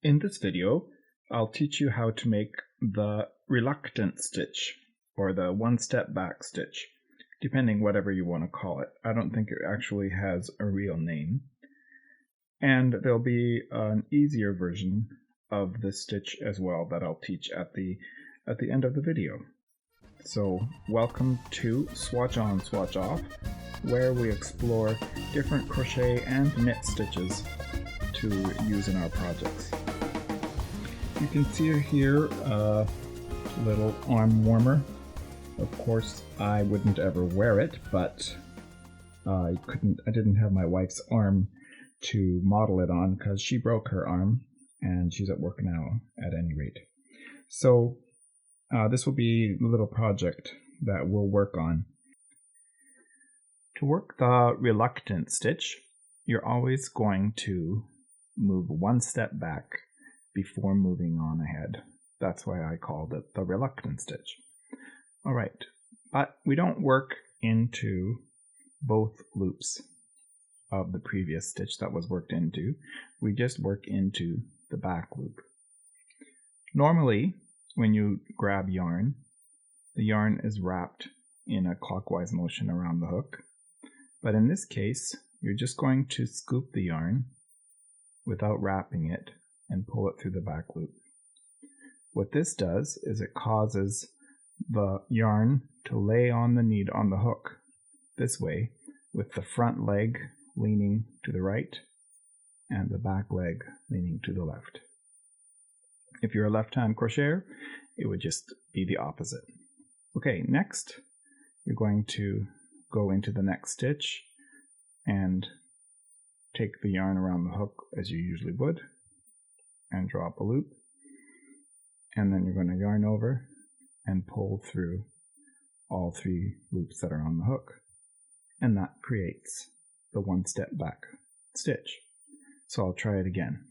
In this video, I'll teach you how to make the reluctant stitch, or the one-step back stitch, depending whatever you want to call it. I don't think it actually has a real name. And there'll be an easier version of this stitch as well that I'll teach at the end of the video. So welcome to Swatch On, Swatch Off, where we explore different crochet and knit stitches to use in our projects. You can see here a little arm warmer. Of course, I wouldn't ever wear it, but I didn't have my wife's arm to model it on because she broke her arm and she's at work now at any rate. So this will be a little project that we'll work on. To work the reluctant stitch, you're always going to move one step back before moving on ahead. That's why I called it the reluctant stitch. All right, but we don't work into both loops of the previous stitch that was worked into. We just work into the back loop. Normally, when you grab yarn, the yarn is wrapped in a clockwise motion around the hook. But in this case, you're just going to scoop the yarn without wrapping it and pull it through the back loop. What this does is it causes the yarn to lay on the needle on the hook this way, with the front leg leaning to the right and the back leg leaning to the left. If you're a left-hand crocheter, it would just be the opposite. Okay, next you're going to go into the next stitch and take the yarn around the hook as you usually would and draw up a loop, and then you're going to yarn over and pull through all three loops that are on the hook, and that creates the one step back stitch. So I'll try it again.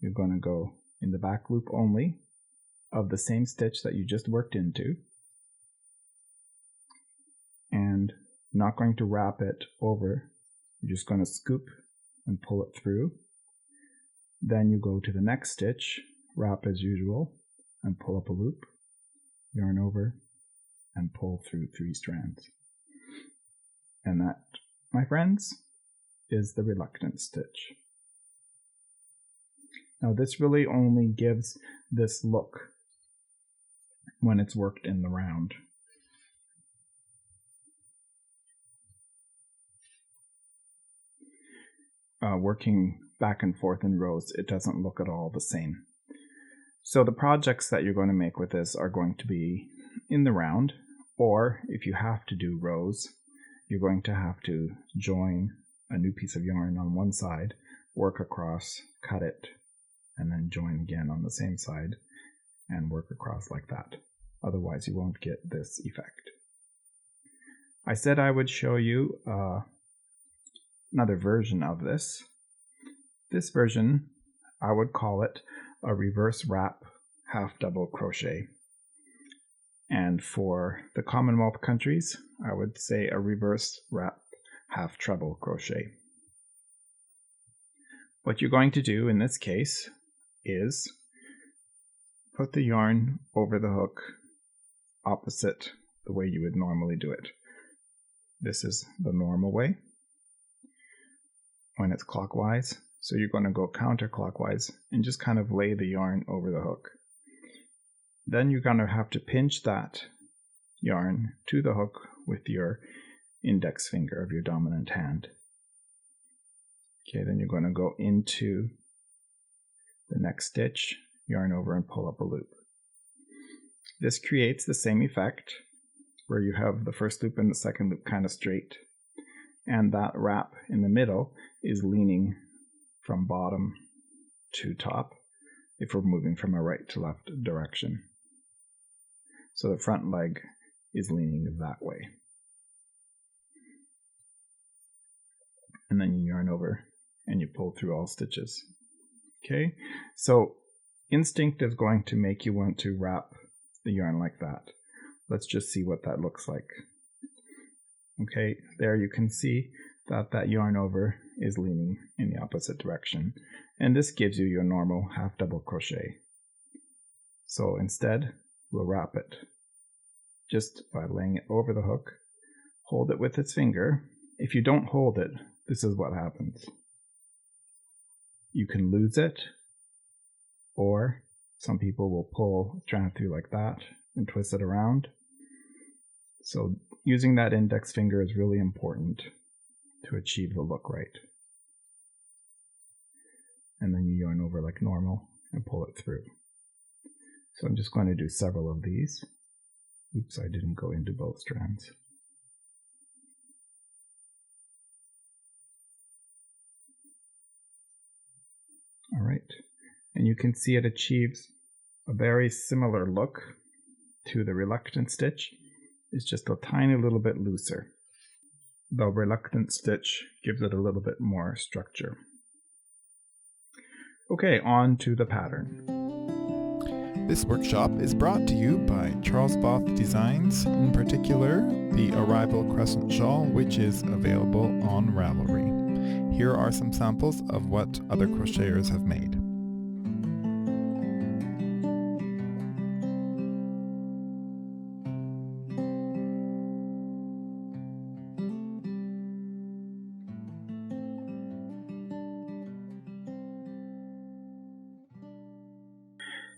You're going to go in the back loop only of the same stitch that you just worked into, and not going to wrap it over. You're just going to scoop and pull it through. Then you go to the next stitch, wrap as usual, and pull up a loop, yarn over, and pull through 3 strands. And that, my friends, is the reluctant stitch. Now this really only gives this look when it's worked in the round. Working back and forth in rows, it doesn't look at all the same. So the projects that you're going to make with this are going to be in the round, or if you have to do rows, you're going to have to join a new piece of yarn on one side, work across, cut it, and then join again on the same side and work across like that. Otherwise you won't get this effect. I said I would show you another version of this. This version, I would call it a reverse wrap half double crochet. And for the Commonwealth countries, I would say a reverse wrap half treble crochet. What you're going to do in this case is put the yarn over the hook opposite the way you would normally do it. This is the normal way when it's clockwise. So you're going to go counterclockwise and just kind of lay the yarn over the hook. Then you're going to have to pinch that yarn to the hook with your index finger of your dominant hand. Okay, then you're going to go into the next stitch, yarn over and pull up a loop. This creates the same effect where you have the first loop and the second loop kind of straight, and that wrap in the middle is leaning from bottom to top if we're moving from a right to left direction. So the front leg is leaning that way. And then you yarn over and you pull through all stitches. Okay, so instinct is going to make you want to wrap the yarn like that. Let's just see what that looks like. Okay, there you can see that yarn over is leaning in the opposite direction, And this gives you your normal half double crochet. So instead, we'll wrap it just by laying it over the hook. Hold it with its finger. If you don't hold it, this is what happens. You can lose it, or some people will pull a strand through like that and twist it around. So using that index finger is really important to achieve the look right. And then you yarn over like normal and pull it through. So I'm just going to do several of these. Oops, I didn't go into both strands. All right, and you can see it achieves a very similar look to the reluctant stitch. It's just a tiny little bit looser. The reluctant stitch gives it a little bit more structure. Okay, on to the pattern. This workshop is brought to you by Charles Both Designs, in particular the Arrival Crescent Shawl, which is available on Ravelry. Here are some samples of what other crocheters have made.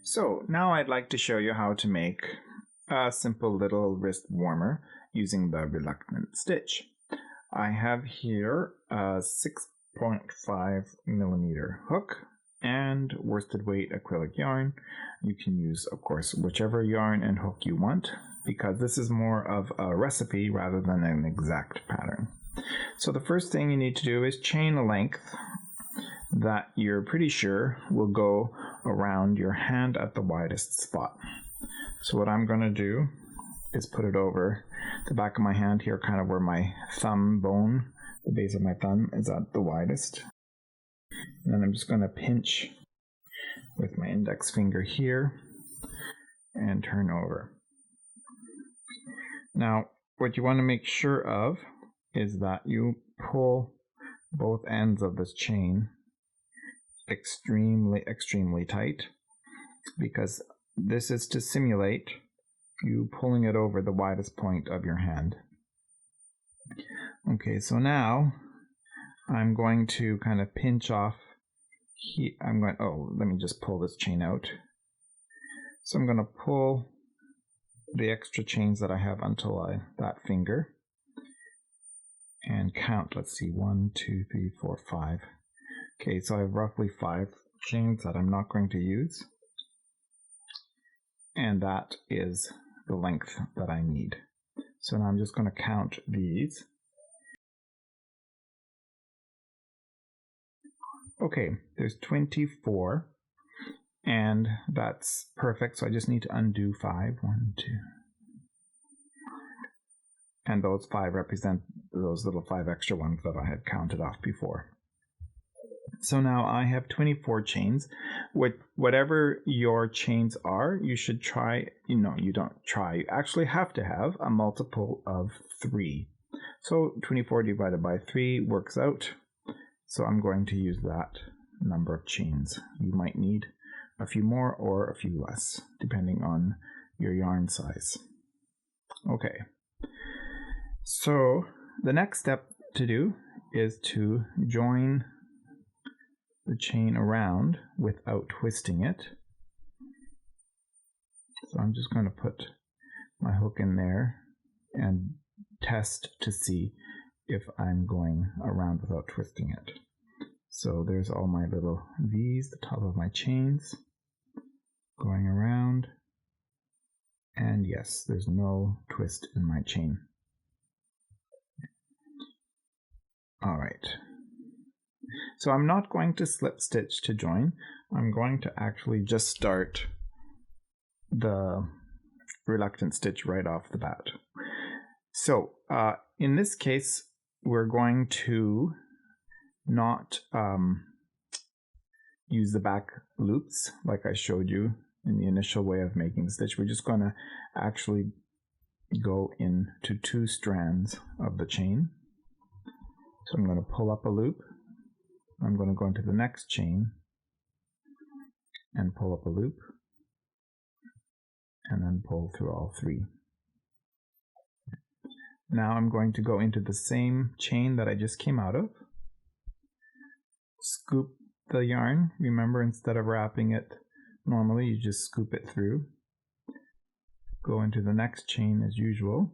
So now I'd like to show you how to make a simple little wrist warmer using the reluctant stitch. I have here a 6.5 millimeter hook and worsted weight acrylic yarn. You can use, of course, whichever yarn and hook you want, because this is more of a recipe rather than an exact pattern. So the first thing you need to do is chain a length that you're pretty sure will go around your hand at the widest spot. So what I'm going to do is put it over the back of my hand here, kind of where my thumb bone, the base of my thumb, is at the widest. And then I'm just going to pinch with my index finger here and turn over. Now, what you want to make sure of is that you pull both ends of this chain extremely tight, because this is to simulate you pulling it over the widest point of your hand. Okay, so now I'm going to kind of pinch off here. Let me just pull this chain out. So I'm going to pull the extra chains that I have until that finger and count. Let's see, 1, 2, 3, 4, 5. Okay, so I have roughly 5 chains that I'm not going to use, and that is the length that I need. So now I'm just going to count these. Okay, there's 24, and that's perfect, so I just need to undo 5. 1, 2. And those 5 represent those little 5 extra ones that I had counted off before. So now I have 24 chains. With whatever your chains are, you should try, you don't try, you actually have to have a multiple of 3. So 24 divided by 3 works out. So I'm going to use that number of chains. You might need a few more or a few less, depending on your yarn size. Okay. So the next step to do is to join the chain around without twisting it. So I'm just going to put my hook in there and test to see if I'm going around without twisting it. So there's all my little V's, the top of my chains, going around, and yes, there's no twist in my chain. All right. So I'm not going to slip stitch to join. I'm going to actually just start the reluctant stitch right off the bat. So in this case, we're going to not use the back loops like I showed you in the initial way of making the stitch. We're just going to actually go into 2 strands of the chain. So I'm going to pull up a loop. I'm going to go into the next chain and pull up a loop, and then pull through all 3. Now I'm going to go into the same chain that I just came out of, scoop the yarn. Remember, instead of wrapping it normally, you just scoop it through. Go into the next chain as usual,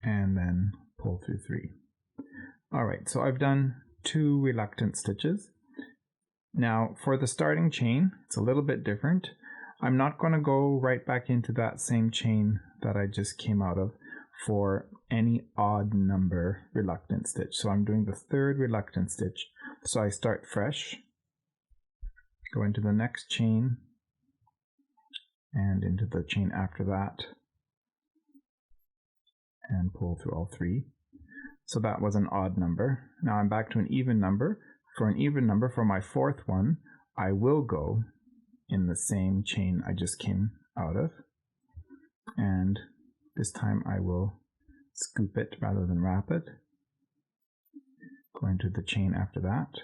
and then pull through 3. Alright, so I've done 2 reluctant stitches. Now for the starting chain, it's a little bit different. I'm not going to go right back into that same chain that I just came out of for any odd number reluctant stitch. So I'm doing the 3rd reluctant stitch. So I start fresh, go into the next chain, and into the chain after that, and pull through all 3. So that was an odd number. Now I'm back to an even number. For an even number, for my 4th one, I will go in the same chain I just came out of, and this time I will scoop it rather than wrap it. Go into the chain after that,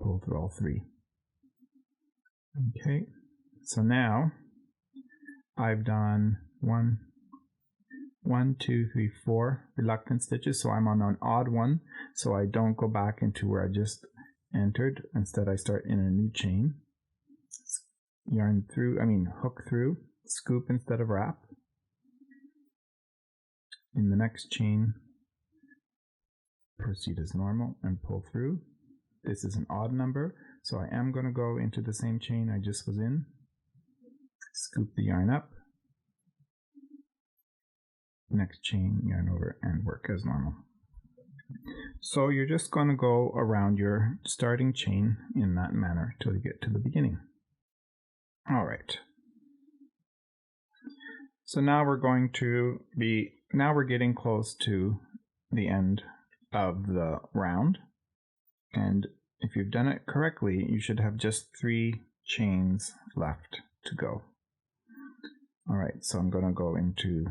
pull through all 3. Okay, so now I've done 1, 2, 3, 4 reluctant stitches, so I'm on an odd one, so I don't go back into where I just entered. Instead, I start in a new chain, hook through, scoop instead of wrap. In the next chain, proceed as normal and pull through. This is an odd number, so I am going to go into the same chain I just was in, scoop the yarn up, next chain, yarn over, and work as normal. So you're just going to go around your starting chain in that manner till you get to the beginning. Alright, so now we're getting close to the end of the round, and if you've done it correctly, you should have just 3 chains left to go. Alright, so I'm going to go into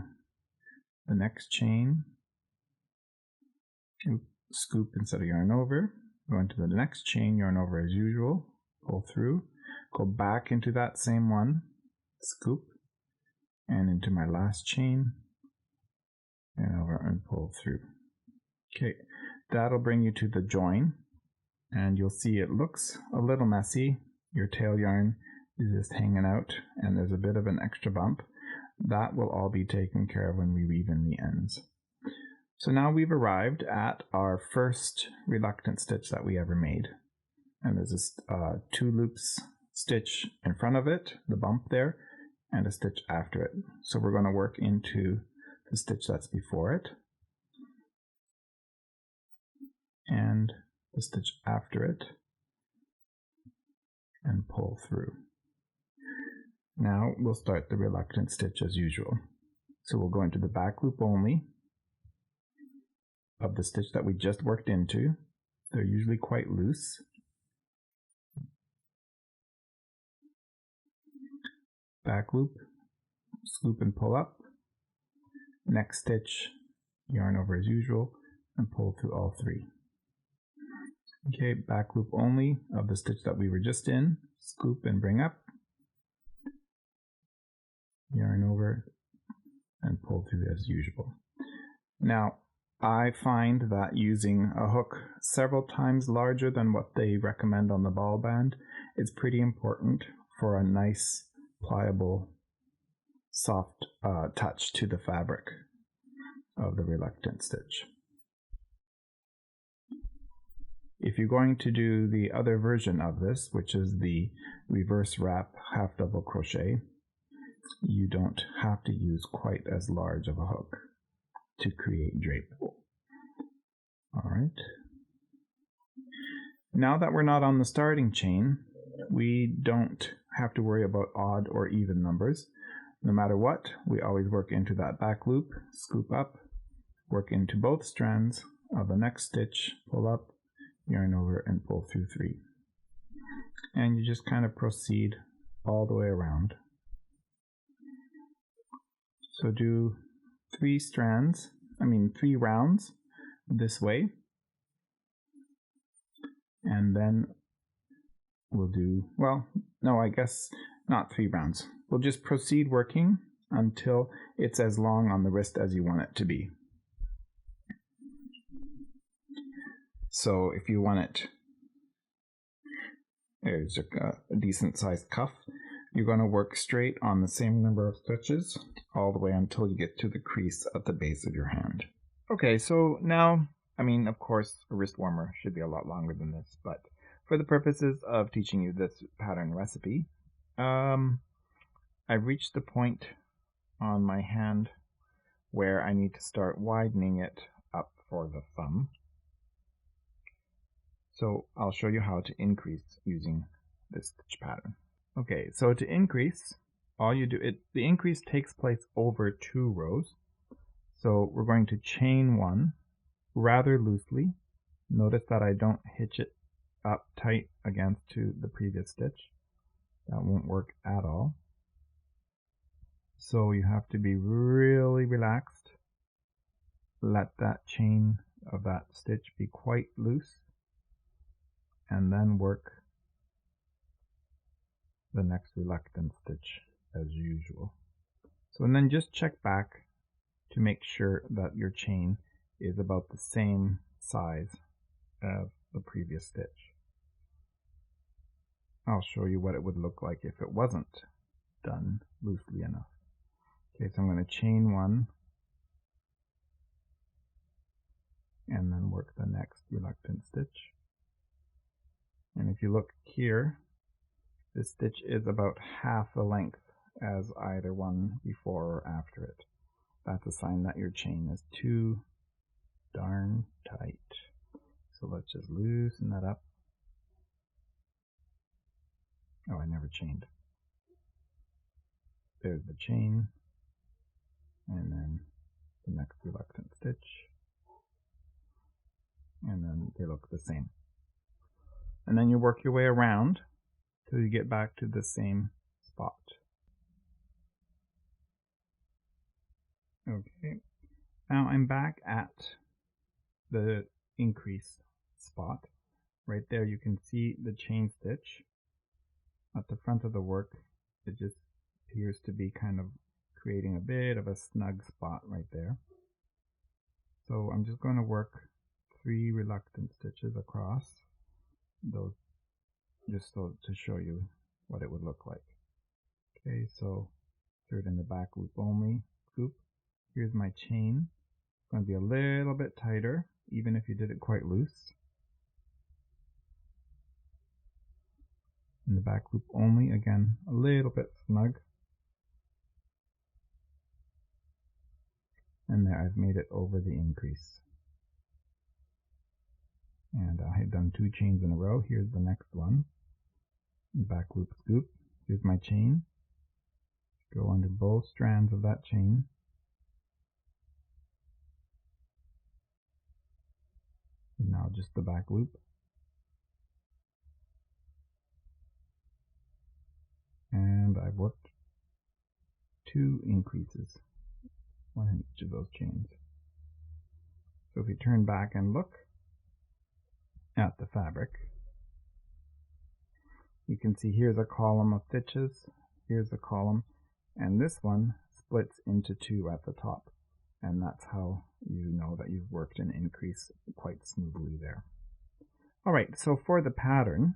the next chain, scoop instead of yarn over, go into the next chain, yarn over as usual, pull through, go back into that same one, scoop, and into my last chain, yarn over and pull through. Okay, that'll bring you to the join, and you'll see it looks a little messy. Your tail yarn is just hanging out, and there's a bit of an extra bump. That will all be taken care of when we weave in the ends. So now we've arrived at our first reluctant stitch that we ever made. And there's this 2 loops stitch in front of it, the bump there, and a stitch after it. So we're going to work into the stitch that's before it, and the stitch after it, and pull through. Now we'll start the reluctant stitch as usual. So we'll go into the back loop only of the stitch that we just worked into. They're usually quite loose. Back loop, scoop and pull up. Next stitch, yarn over as usual, and pull through all 3. Okay, back loop only of the stitch that we were just in, scoop and bring up, yarn over, and pull through as usual. Now, I find that using a hook several times larger than what they recommend on the ball band is pretty important for a nice, pliable, soft touch to the fabric of the reluctant stitch. If you're going to do the other version of this, which is the reverse wrap half double crochet, you don't have to use quite as large of a hook to create drape. Alright. Now that we're not on the starting chain, we don't have to worry about odd or even numbers. No matter what, we always work into that back loop, scoop up, work into both strands of the next stitch, pull up, yarn over, and pull through 3. And you just kind of proceed all the way around. So do 3 rounds this way, And then we'll do, well, no, I guess not 3 rounds. We'll just proceed working until it's as long on the wrist as you want it to be. So if you want it, there's a decent sized cuff, you're going to work straight on the same number of stitches all the way until you get to the crease at the base of your hand. Okay, so now, I mean, of course, a wrist warmer should be a lot longer than this, but for the purposes of teaching you this pattern recipe, I've reached the point on my hand where I need to start widening it up for the thumb. So I'll show you how to increase using this stitch pattern. Okay, so to increase, all you do, the increase takes place over 2 rows. So we're going to chain 1 rather loosely. Notice that I don't hitch it up tight against to the previous stitch. That won't work at all. So you have to be really relaxed. Let that chain of that stitch be quite loose, and then work the next reluctant stitch as usual. So, and then just check back to make sure that your chain is about the same size as the previous stitch. I'll show you what it would look like if it wasn't done loosely enough. Okay, so I'm going to chain 1 and then work the next reluctant stitch. And if you look here, this stitch is about half the length as either one before or after it. That's a sign that your chain is too darn tight. So let's just loosen that up. Oh, I never chained. There's the chain, and then the next reluctant stitch, and then they look the same. And then you work your way around till you get back to the same spot. Okay, now I'm back at the increase spot. Right there you can see the chain stitch at the front of the work. It just appears to be kind of creating a bit of a snug spot right there. So I'm just going to work 3 reluctant stitches across those, just so to show you what it would look like. Okay, so third in the back loop only, scoop. Here's my chain. It's going to be a little bit tighter, even if you did it quite loose. In the back loop only, again, a little bit snug. And there, I've made it over the increase. And I had done 2 chains in a row. Here's the next one. Back loop scoop. Here's my chain. Go under both strands of that chain. And now just the back loop. And I've worked 2 increases, 1 in each of those chains. So if you turn back and look at the fabric, you can see here's a column of stitches, here's a column, and this one splits into 2 at the top. And that's how you know that you've worked an increase quite smoothly there. Alright, so for the pattern,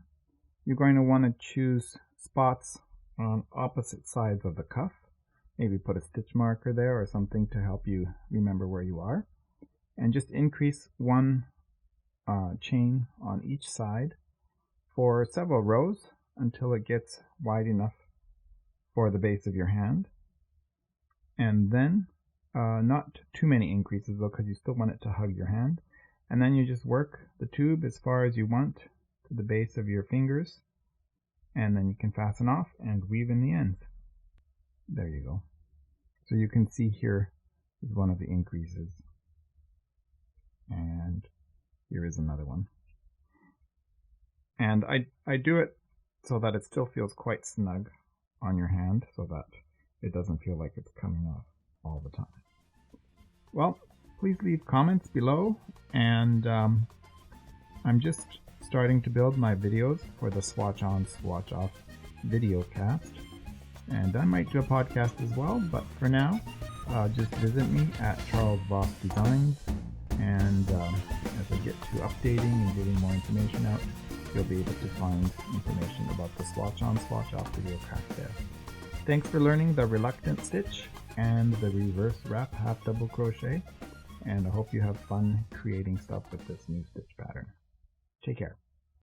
you're going to want to choose spots on opposite sides of the cuff. Maybe put a stitch marker there or something to help you remember where you are. And just increase 1 chain on each side for several rows until it gets wide enough for the base of your hand. And then, not too many increases though, because you still want it to hug your hand. And then you just work the tube as far as you want to the base of your fingers. And then you can fasten off and weave in the ends. There you go. So you can see here is one of the increases. And here is another one. And I do it so that it still feels quite snug on your hand, so that it doesn't feel like it's coming off all the time. Well, please leave comments below, and I'm just starting to build my videos for the swatch on, swatch off video cast. And I might do a podcast as well, but for now, just visit me at Charles Voth Designs, and as I get to updating and getting more information out, you'll be able to find information about the swatch on, swatch off video cast there. Thanks for learning the reluctant stitch and the reverse wrap half double crochet, and I hope you have fun creating stuff with this new stitch pattern. Take care.